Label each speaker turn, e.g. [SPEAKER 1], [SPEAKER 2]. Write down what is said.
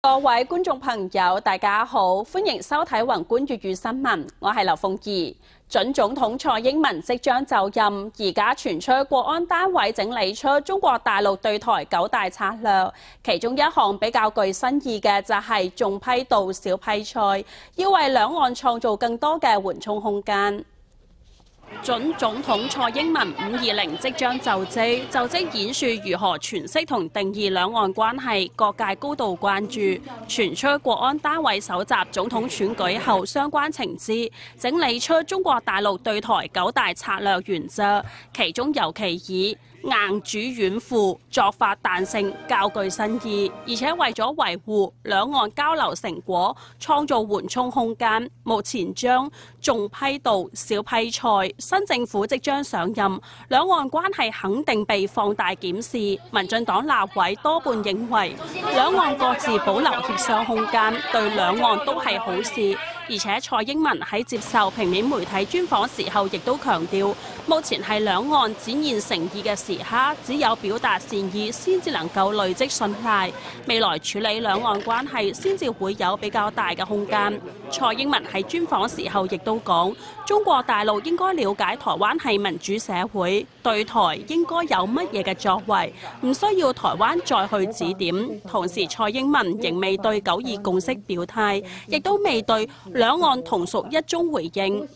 [SPEAKER 1] 各位觀眾朋友，大家好，歡迎收睇宏觀粵語新聞，我係劉鳳儀。準總統蔡英文即將就任，而家傳出國安單位整理出中國大陸對台9大策略，其中一項比較具新意嘅就係重批道少批菜，要為兩岸創造更多嘅緩衝空間。準總統蔡英文520即將就職演說如何詮釋同定義兩岸關係，各界高度關注。傳出國安單位搜集總統選舉後相關情資，整理出中國大陸對台9大策略原則，其中尤其以硬主軟扶作法彈性較具新意，而且為咗維護兩岸交流成果，創造緩衝空間，目前將重批道少批菜。新政府即將上任，兩岸關係肯定被放大檢視。民進黨立委多半認為，兩岸各自保留協商空間，對兩岸都係好事。而且蔡英文喺接受平面媒體專訪時候，亦都強調，目前係兩岸展現誠意嘅時刻，只有表達善意先至能夠累積信賴，未來處理兩岸關係先至會有比較大嘅空間。蔡英文喺專訪時候亦都講，中國大陸應該了解台灣係民主社會，對台應該有乜嘢嘅作為，唔需要台灣再去指點。同時，蔡英文仍未對9·2共識表態，亦都未對兩岸同屬一中回應。